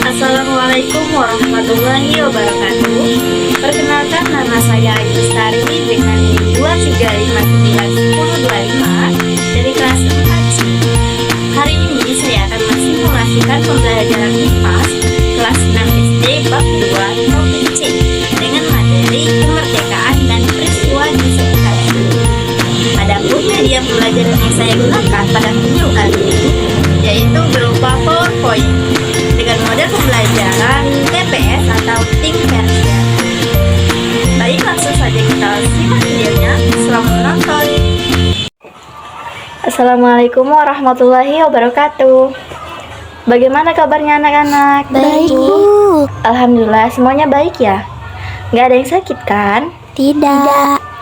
Assalamualaikum warahmatullahi wabarakatuh. Perkenalkan, nama saya Ayu Lestari dengan NIM 235911025 dari kelas 4C. Hari ini saya akan mensimulasikan pembelajaran IPAS kelas 6 SD bab 2 topik C dengan materi kemerdekaan dan peristiwa di sekitar bumi. Adapun media pembelajaran yang saya gunakan pada video kali ini yaitu berupa PowerPoint dengan model pembelajaran TPS atau Thinkershare. Baik, langsung saja kita simak videonya. Selamat menonton. Assalamualaikum warahmatullahi wabarakatuh. Bagaimana kabarnya anak-anak? Baik, Bu. Alhamdulillah, semuanya baik ya? Nggak ada yang sakit kan? Tidak.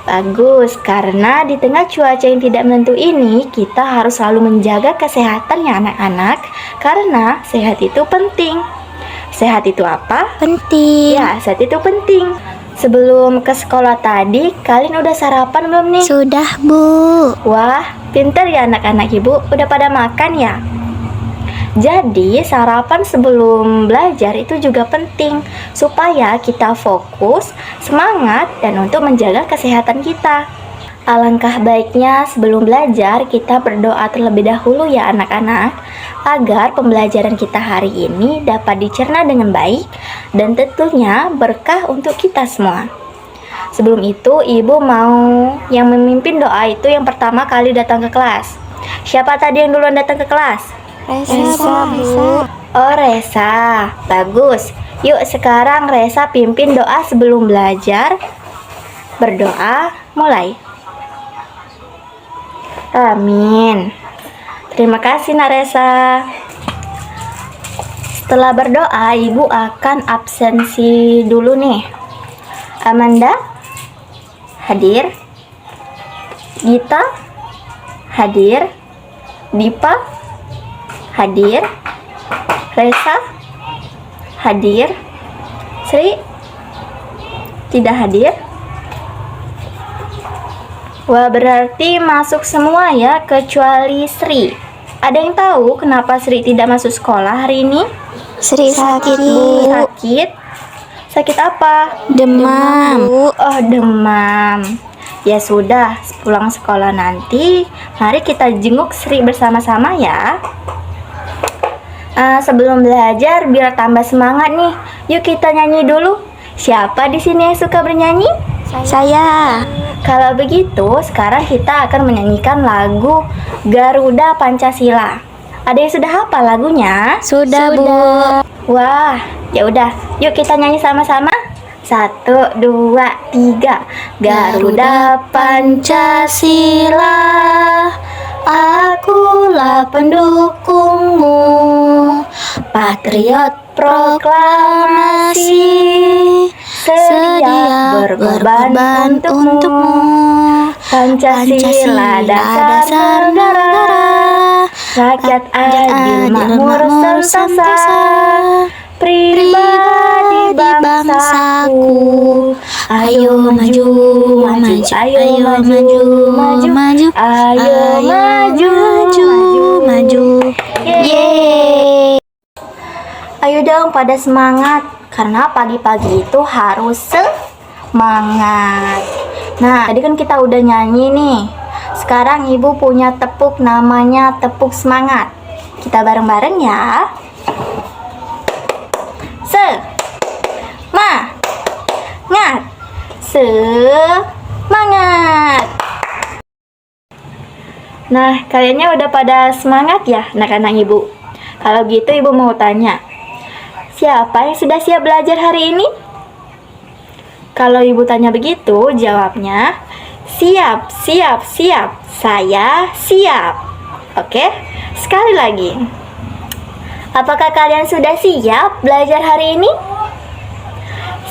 Bagus, karena di tengah cuaca yang tidak menentu ini, kita harus selalu menjaga kesehatan ya anak-anak, karena sehat itu penting. Sehat itu apa? Penting. Ya, sehat itu penting. Sebelum ke sekolah tadi, kalian udah sarapan belum nih? Sudah, Bu. Wah, pinter ya anak-anak ibu, udah pada makan ya? Jadi, sarapan sebelum belajar itu juga penting supaya kita fokus, semangat, dan untuk menjaga kesehatan kita. Alangkah baiknya sebelum belajar kita berdoa terlebih dahulu ya anak-anak, agar pembelajaran kita hari ini dapat dicerna dengan baik dan tentunya berkah untuk kita semua. Sebelum itu, ibu mau yang memimpin doa itu yang pertama kali datang ke kelas. Siapa tadi yang duluan datang ke kelas? Resa, Bu. Oh, Resa. Bagus. Yuk sekarang Resa pimpin doa sebelum belajar. Berdoa, mulai. Amin. Terima kasih Nak Resa. Setelah berdoa, ibu akan absensi dulu nih. Amanda hadir. Gita hadir. Dipa hadir. Resa hadir. Sri tidak hadir. Wah, berarti masuk semua ya kecuali Sri. Ada yang tahu kenapa Sri tidak masuk sekolah hari ini? Sri sakit, Bu. Sakit? Sakit apa? Demam. Bu. Oh, demam. Ya sudah, pulang sekolah nanti mari kita jenguk Sri bersama-sama ya. Sebelum belajar biar tambah semangat nih, yuk kita nyanyi dulu. Siapa di sini yang suka bernyanyi? Saya. Kalau begitu, sekarang kita akan menyanyikan lagu Garuda Pancasila. Ada yang sudah hafal lagunya? Sudah, Bu. Wah, ya udah, yuk kita nyanyi sama-sama. 1, 2, 3. Garuda Pancasila, akulah pendukungmu, patriot proklamasi, sedia berkorban untukmu. Pancasila dasar negara, rakyat adil makmur sentosa, pribadi bangsaku. Ayo maju, maju, ayo maju, maju, ayo maju, maju. Yeay. Ayo dong pada semangat, karena pagi-pagi itu harus semangat. Nah, tadi kan kita udah nyanyi nih. Sekarang ibu punya tepuk, namanya tepuk semangat. Kita bareng-bareng ya. Semangat, semangat. Nah, kayaknya udah pada semangat ya anak-anak ibu. Kalau gitu ibu mau tanya, siapa yang sudah siap belajar hari ini? Kalau ibu tanya begitu, jawabnya siap, siap, siap. Saya siap. Oke, sekali lagi. Apakah kalian sudah siap belajar hari ini?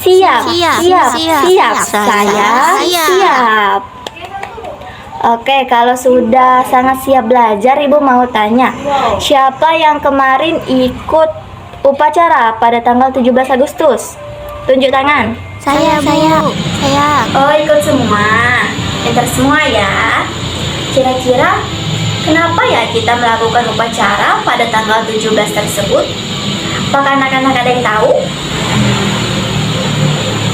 Siap, siap, siap. Saya siap. Oke, kalau sudah sangat siap belajar, ibu mau tanya, siapa yang kemarin ikut upacara pada tanggal 17 Agustus? Tunjuk tangan. Saya. Oh, ikut semua. Pintar semua ya. Kira-kira Kenapa ya kita melakukan upacara pada tanggal 17 tersebut? Apakah anak-anak ada yang tahu?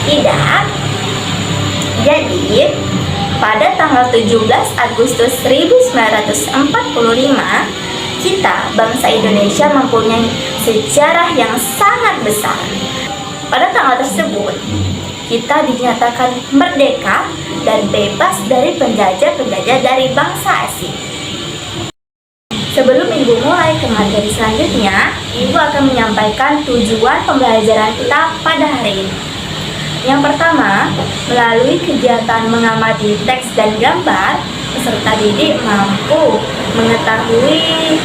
Tidak. Jadi, pada tanggal 17 Agustus 1945, kita, bangsa Indonesia, mempunyai sejarah yang sangat besar. Pada tanggal tersebut, kita dinyatakan merdeka dan bebas dari penjajah-penjajah dari bangsa asing. Sebelum Ibu mulai ke materi selanjutnya, Ibu akan menyampaikan tujuan pembelajaran kita pada hari ini. Yang pertama, melalui kegiatan mengamati teks dan gambar, peserta didik mampu mengetahui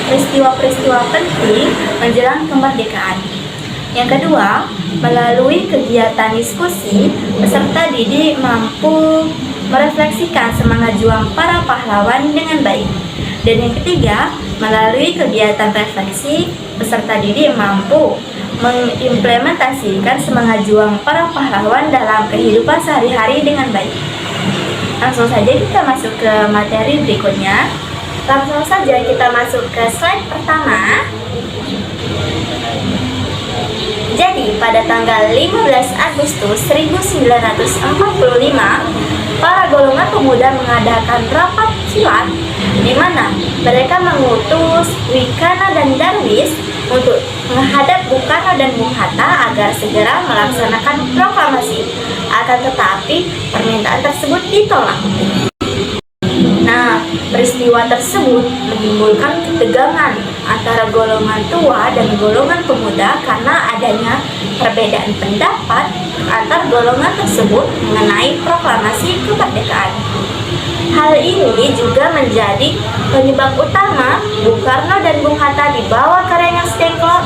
peristiwa-peristiwa penting menjelang kemerdekaan. Yang kedua, melalui kegiatan diskusi, peserta didik mampu merefleksikan semangat juang para pahlawan dengan baik. Dan yang ketiga, melalui kegiatan refleksi, peserta didik mampu mengimplementasikan semangat juang para pahlawan dalam kehidupan sehari-hari dengan baik. Langsung saja kita masuk ke materi berikutnya. Langsung saja kita masuk ke slide pertama. Jadi, pada tanggal 15 Agustus 1945, para golongan pemuda mengadakan rapat kilat di mana mereka mengutus Wikana dan Darwis untuk menghadap Bung Karno dan Bung Hatta agar segera melaksanakan proklamasi. Akan tetapi, permintaan tersebut ditolak. Nah, peristiwa tersebut menimbulkan ketegangan antara golongan tua dan golongan pemuda karena adanya perbedaan pendapat antar golongan tersebut mengenai proklamasi kemerdekaan. Hal ini juga menjadi penyebab utama Bung Karno dan Bung Hatta dibawa ke Rengas Dengklok,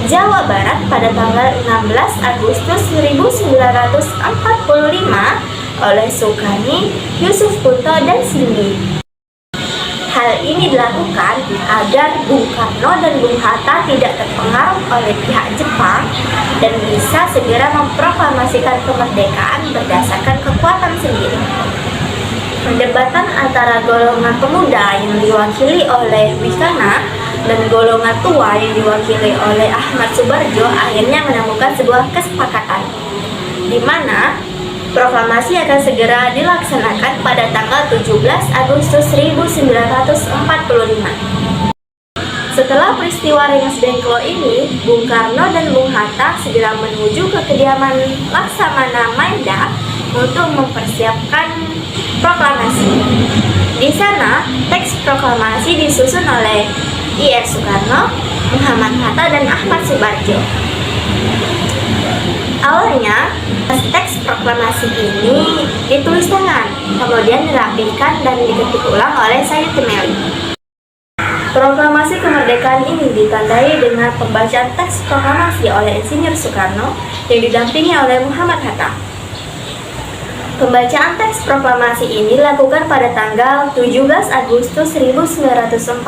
Jawa Barat pada tanggal 16 Agustus 1945 oleh Sukarni, Yusuf Kunto, dan Cindy. Hal ini dilakukan agar Bung Karno dan Bung Hatta tidak terpengaruh oleh pihak Jepang dan bisa segera memproklamasikan kemerdekaan berdasarkan kekuatan sendiri. Perdebatan antara golongan pemuda yang diwakili oleh Wikana dan golongan tua yang diwakili oleh Ahmad Subarjo akhirnya menemukan sebuah kesepakatan, di mana proklamasi akan segera dilaksanakan pada tanggal 17 Agustus 1945. Setelah peristiwa Rengas Dengklok ini, Bung Karno dan Bung Hatta segera menuju ke kediaman Laksamana Maeda untuk mempersiapkan proklamasi. Di sana, teks proklamasi disusun oleh I.R. Soekarno, Muhammad Hatta, dan Ahmad Subarjo. Awalnya, teks proklamasi ini ditulis tangan, kemudian dirapikan dan diketik ulang oleh Said Temeli. Proklamasi kemerdekaan ini ditandai dengan pembacaan teks proklamasi oleh Insinyur Soekarno yang didampingi oleh Muhammad Hatta. Pembacaan teks proklamasi ini dilakukan pada tanggal 17 Agustus 1945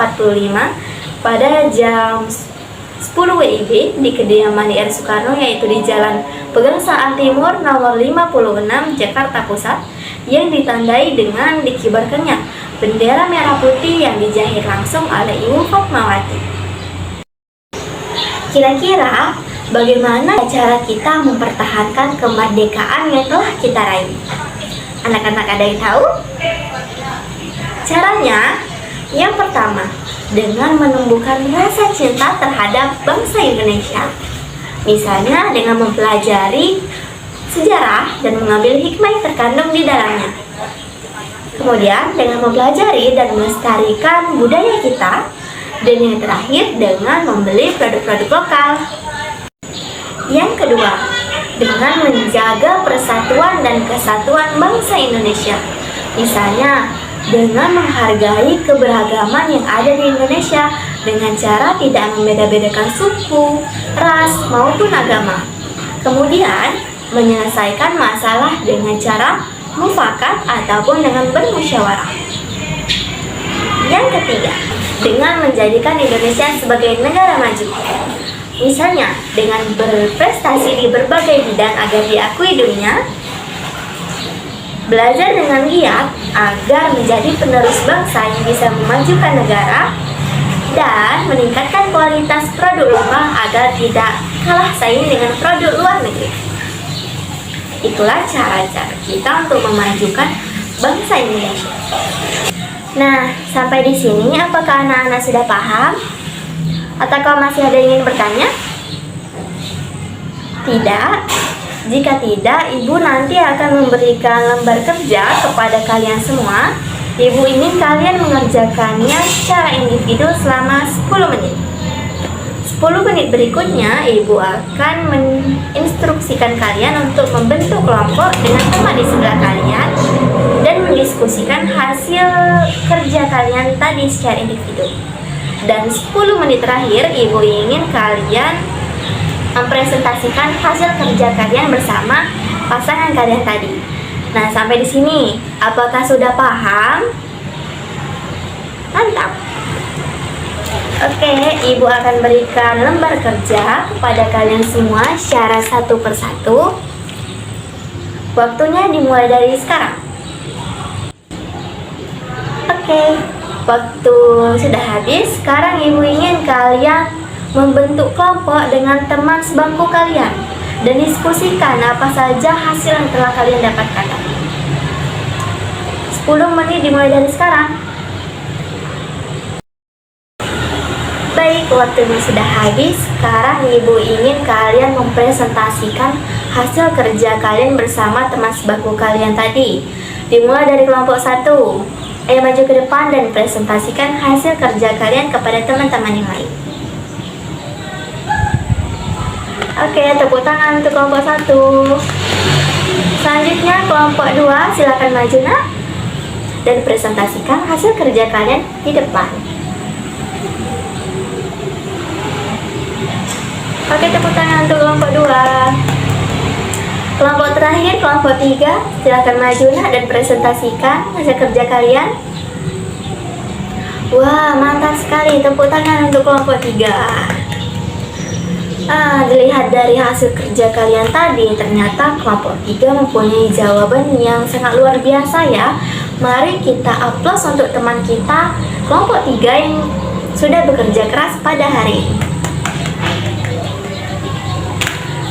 pada jam 10 WIB di kediaman I.R. Soekarno, yaitu di Jalan Pegangsaan Timur nomor 56 Jakarta Pusat, yang ditandai dengan dikibarkannya bendera merah putih yang dijahit langsung oleh Ibu Fatmawati. Kira-kira bagaimana cara kita mempertahankan kemerdekaan yang telah kita raih? Anak-anak ada yang tahu? Caranya, yang pertama, dengan menumbuhkan rasa cinta terhadap bangsa Indonesia. Misalnya dengan mempelajari sejarah dan mengambil hikmah yang terkandung di dalamnya. Kemudian dengan mempelajari dan melestarikan budaya kita. Dan yang terakhir dengan membeli produk-produk lokal. Yang kedua, dengan menjaga persatuan dan kesatuan bangsa Indonesia. Misalnya, dengan menghargai keberagaman yang ada di Indonesia dengan cara tidak membeda-bedakan suku, ras, maupun agama. Kemudian, menyelesaikan masalah dengan cara mufakat ataupun dengan bermusyawarah. Yang ketiga, dengan menjadikan Indonesia sebagai negara maju. Misalnya, dengan berprestasi di berbagai bidang agar diakui dunia. belajar dengan giat agar menjadi penerus bangsa yang bisa memajukan negara dan meningkatkan kualitas produk lokal agar tidak kalah saing dengan produk luar negeri. Itulah cara-cara kita untuk memajukan bangsa Indonesia. Nah, sampai di sini apakah anak-anak sudah paham? Ataukah masih ada yang ingin bertanya? Tidak. Jika tidak, Ibu nanti akan memberikan lembar kerja kepada kalian semua. Ibu ingin kalian mengerjakannya secara individu selama 10 menit. 10 menit berikutnya, Ibu akan menginstruksikan kalian untuk membentuk kelompok dengan teman di sebelah kalian dan mendiskusikan hasil kerja kalian tadi secara individu. Dan 10 menit terakhir, Ibu ingin kalian mempresentasikan hasil kerja kalian bersama pasangan kalian tadi. Nah, sampai di sini, apakah sudah paham? Mantap. Oke, Ibu akan berikan lembar kerja kepada kalian semua secara satu persatu. Waktunya dimulai dari sekarang. Oke, waktu sudah habis. Sekarang Ibu ingin kalian membentuk kelompok dengan teman sebangku kalian dan diskusikan apa saja hasil yang telah kalian dapatkan. 10 menit dimulai dari sekarang. Baik, waktunya sudah habis. Sekarang Ibu ingin kalian mempresentasikan hasil kerja kalian bersama teman sebangku kalian tadi. Dimulai dari kelompok 1. Ayo maju ke depan dan presentasikan hasil kerja kalian kepada teman-teman yang lain. Oke, tepuk tangan untuk kelompok 1. Selanjutnya kelompok 2, silakan maju nak dan presentasikan hasil kerja kalian di depan. Oke, tepuk tangan untuk kelompok 2. Kelompok terakhir, kelompok 3, silakan maju nak dan presentasikan hasil kerja kalian. Wah, mantap sekali, tepuk tangan untuk kelompok 3. Dilihat dari hasil kerja kalian tadi, ternyata kelompok 3 mempunyai jawaban yang sangat luar biasa ya. Mari kita aplaus untuk teman kita, kelompok 3 yang sudah bekerja keras pada hari ini.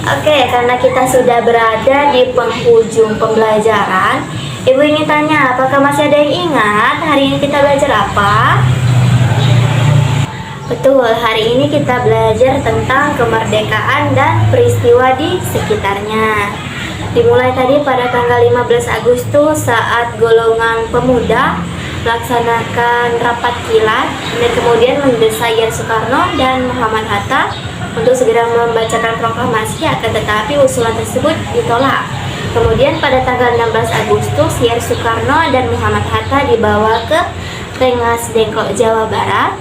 Oke, karena kita sudah berada di penghujung pembelajaran, Ibu ingin tanya, apakah masih ada yang ingat hari ini kita belajar apa? Betul, hari ini kita belajar tentang kemerdekaan dan peristiwa di sekitarnya. Dimulai tadi pada tanggal 15 Agustus saat golongan pemuda melaksanakan rapat kilat dan kemudian mendesak Yer Soekarno dan Muhammad Hatta untuk segera membacakan proklamasi, akan tetapi usulan tersebut ditolak. Kemudian pada tanggal 16 Agustus, Yer Soekarno dan Muhammad Hatta dibawa ke Rengas Dengklok, Jawa Barat.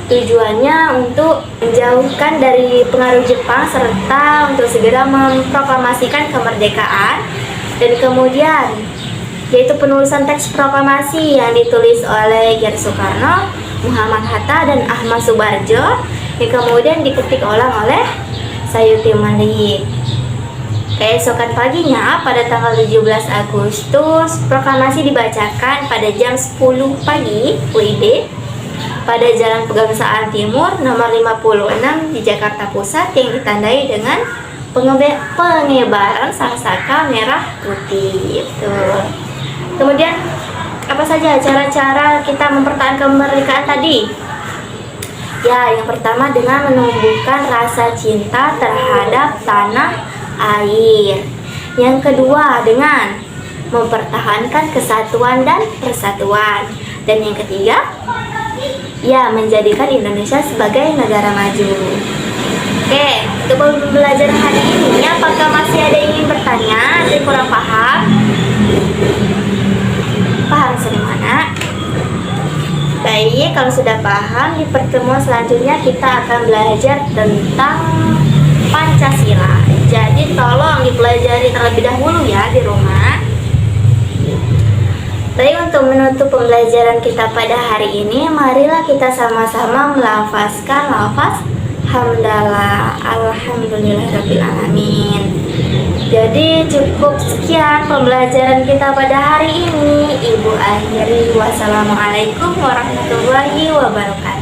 Tujuannya untuk menjauhkan dari pengaruh Jepang serta untuk segera memproklamasikan kemerdekaan. Dan kemudian yaitu penulisan teks proklamasi yang ditulis oleh Yer Soekarno, Muhammad Hatta, dan Ahmad Subarjo, yang kemudian diketik ulang oleh Sayuti Malik. Keesokan paginya pada tanggal 17 Agustus, proklamasi dibacakan pada jam 10 pagi WIB pada Jalan Pegangsaan Timur nomor 56 di Jakarta Pusat, yang ditandai dengan pengibaran sangsaka merah putih. Betul. Kemudian apa saja cara-cara kita mempertahankan kemerdekaan tadi? Ya, yang pertama dengan menumbuhkan rasa cinta terhadap tanah air. Yang kedua dengan mempertahankan kesatuan dan persatuan. Dan yang ketiga, ya, menjadikan Indonesia sebagai negara maju. Oke, untuk pembelajaran hari ini, apakah masih ada yang ingin bertanya atau kurang paham? Paham semua, nak? Baik, kalau sudah paham, di pertemuan selanjutnya kita akan belajar tentang Pancasila. Jadi tolong dipelajari terlebih dahulu ya di rumah. Baik, untuk menutup pembelajaran kita pada hari ini, marilah kita sama-sama melafazkan lafaz hamdalah, alhamdulillahirabbil alamin. Jadi cukup sekian pembelajaran kita pada hari ini. Ibu akhiri, wassalamualaikum warahmatullahi wabarakatuh.